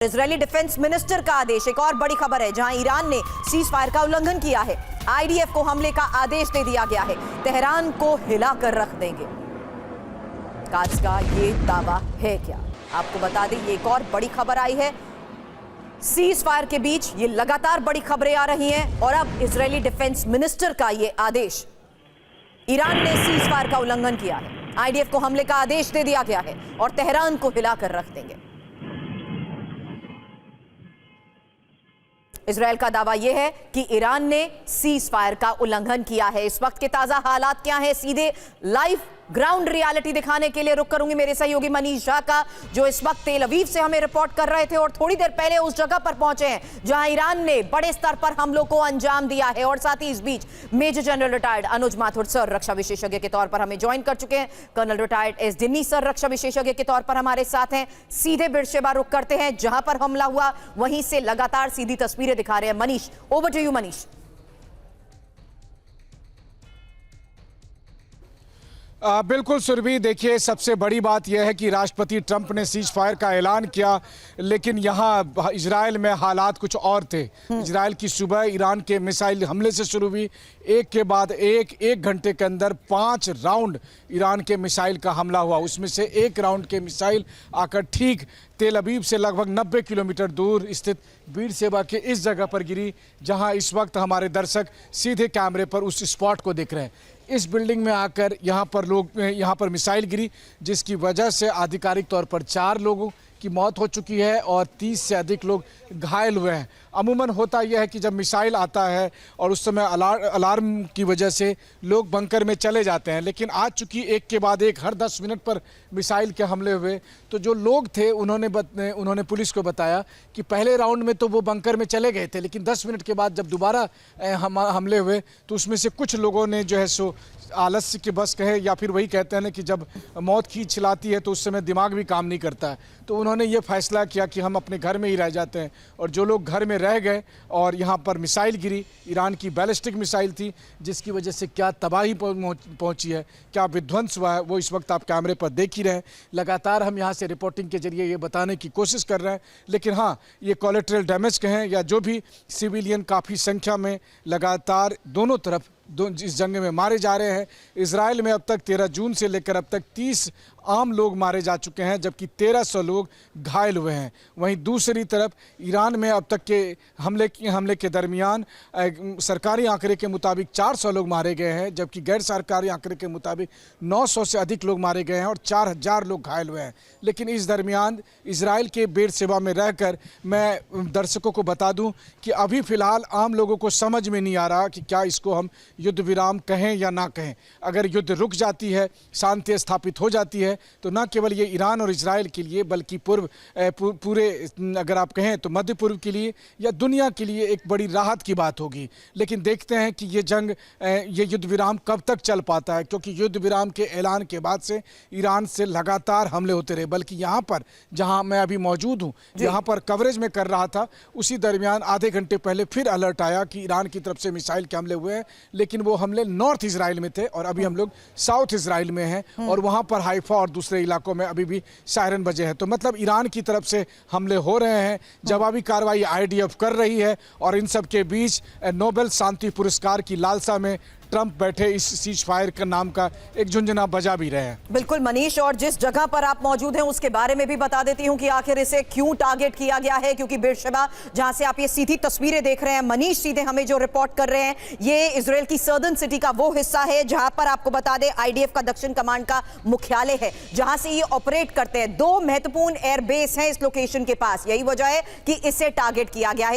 Israeli defence minister का आदेश। एक और बड़ी खबर है जहां ईरान ने सीज फायर का उल्लंघन किया है। आईडीएफ को हमले का आदेश दे दिया गया है। तेहरान को हिलाकर रख देंगे। काज का ये दावा है क्या? आपको बता दें ये एक और बड़ी खबर आई है। सीज फायर के बीच ये लगातार बड़ी खबरें आ रही हैं और अब इजरायली डिफेंस मिनिस्टर का ये आदेश। ईरान ने सीज फायर का उल्लंघन किया है। आईडीएफ को हमले का आदेश दे दिया गया है और तेहरान को हिलाकर रख देंगे। इजरायल का दावा यह है कि ईरान ने सीज फायर का उल्लंघन किया है। इस वक्त के ताजा हालात क्या हैं, सीधे लाइव ग्राउंड रियलिटी दिखाने के लिए रुक करूंगी मेरे सहयोगी मनीष झा का, जो इस वक्त तेल अवीव से हमें रिपोर्ट कर रहे थे और थोड़ी देर पहले उस जगह पर पहुंचे हैं जहां ईरान ने बड़े स्तर पर हमलों को अंजाम दिया है। और साथ ही इस बीच मेजर जनरल रिटायर्ड अनुज माथुर सर रक्षा विशेषज्ञ के तौर पर हमें ज्वाइन कर चुके हैं। कर्नल रिटायर्ड एस डिन्नी सर रक्षा विशेषज्ञ के तौर पर हमारे साथ हैं। सीधे बिरशेबा रुक करते हैं जहां पर हमला हुआ, वहीं से लगातार सीधी तस्वीरें दिखा रहे हैं Manish. Over to you Manish. बिल्कुल सुरभि, देखिए सबसे बड़ी बात यह है कि राष्ट्रपति ट्रंप ने सीज फायर का ऐलान किया, लेकिन यहाँ इजरायल में हालात कुछ और थे। इजरायल की सुबह ईरान के मिसाइल हमले से शुरू हुई। एक के बाद एक घंटे के अंदर 5 राउंड ईरान के मिसाइल का हमला हुआ। उसमें से एक राउंड के मिसाइल आकर ठीक तेल अवीव से लगभग 90 किलोमीटर दूर स्थित बीरशेबा के इस जगह पर गिरी जहां इस वक्त हमारे दर्शक सीधे कैमरे पर उस स्पॉट को देख रहे हैं। इस बिल्डिंग में आकर यहाँ पर मिसाइल गिरी, जिसकी वजह से आधिकारिक तौर पर 4 लोगों की मौत हो चुकी है और 30 से अधिक लोग घायल हुए हैं। अमूमन होता यह है कि जब मिसाइल आता है और उस समय अलार्म की वजह से लोग बंकर में चले जाते हैं, लेकिन आज चूंकि एक के बाद एक हर 10 मिनट पर मिसाइल के हमले हुए, तो जो लोग थे उन्होंने पुलिस को बताया कि पहले राउंड में तो वो बंकर में चले गए थे, लेकिन 10 मिनट के बाद जब दोबारा हमले हुए तो उसमें से कुछ लोगों ने जो है सो आलस्य के बस कहे, या फिर वही कहते हैं ना कि जब मौत खींच चिल्लाती है तो उस समय दिमाग भी काम नहीं करता है, तो उन्होंने ये फैसला किया कि हम अपने घर में ही रह जाते हैं। और जो लोग घर में रह गए और यहाँ पर मिसाइल गिरी, ईरान की बैलिस्टिक मिसाइल थी, जिसकी वजह से क्या तबाही पहुँची है, क्या विध्वंस हुआ है, वो इस वक्त आप कैमरे पर देख ही रहे हैं। लगातार हम यहाँ से रिपोर्टिंग के जरिए ये बताने की कोशिश कर रहे हैं, लेकिन हाँ, ये कोलेटरल डैमेज कहें या जो भी सिविलियन काफ़ी संख्या में लगातार दोनों तरफ इस जंग में मारे जा रहे हैं। इजराइल में अब तक 13 जून से लेकर अब तक 30 आम लोग मारे जा चुके हैं, जबकि 1300 लोग घायल हुए हैं। वहीं दूसरी तरफ ईरान में अब तक के हमले के दरमियान सरकारी आंकड़े के मुताबिक 400 लोग मारे गए हैं, जबकि गैर सरकारी आंकड़े के मुताबिक 900 से अधिक लोग मारे गए हैं और 4000 लोग घायल हुए हैं। लेकिन इस दरमियान इजराइल के बेरशेबा में रहकर मैं दर्शकों को बता दूं कि अभी फ़िलहाल आम लोगों को समझ में नहीं आ रहा कि क्या इसको हम युद्ध विराम कहें या ना कहें। अगर युद्ध रुक जाती है, शांति स्थापित हो जाती है, तो न केवल ये ईरान और इजराइल के लिए बल्कि पूरे अगर आप कहें तो मध्य पूर्व के लिए या दुनिया के लिए एक बड़ी राहत की बात होगी। लेकिन देखते हैं कि ये युद्ध विराम कब तक चल पाता है, क्योंकि युद्ध विराम के ऐलान के बाद से ईरान से लगातार हमले होते रहे। बल्कि यहाँ पर जहाँ मैं अभी मौजूद हूँ, यहाँ पर कवरेज में कर रहा था, उसी दरमियान आधे घंटे पहले फिर अलर्ट आया कि ईरान की तरफ से मिसाइल के हमले हुए हैं, लेकिन वो हमले नॉर्थ इजराइल में थे और अभी हम लोग साउथ इजराइल में हैं और वहाँ पर हाइफा और दूसरे इलाकों में अभी भी सायरन बजे हैं। तो मतलब ईरान की तरफ से हमले हो रहे हैं, जवाबी कार्रवाई आईडीएफ कर रही है और इन सब के बीच नोबेल शांति पुरस्कार की लालसा में ट्रंप बैठे इस सीज फायर का नाम का एक झुंझुना बजा भी रहे हैं। बिल्कुल मनीष, और जिस जगह पर आप मौजूद हैं उसके बारे में भी बता देती हूं कि आखिर इसे क्यों टारगेट किया गया है, क्योंकि बेरशेबा जहां से आप ये सीधी तस्वीरें देख रहे हैं, मनीष सीधे हमें जो रिपोर्ट कर रहे हैं, ये इजराइल की सर्दर्न सिटी का वो हिस्सा है जहां पर आपको बता दें आईडीएफ का दक्षिण कमांड का मुख्यालय है, जहां से ये ऑपरेट करते हैं। 2 महत्वपूर्ण एयरबेस हैं इस लोकेशन के पास, यही वजह है कि इसे टारगेट किया गया है।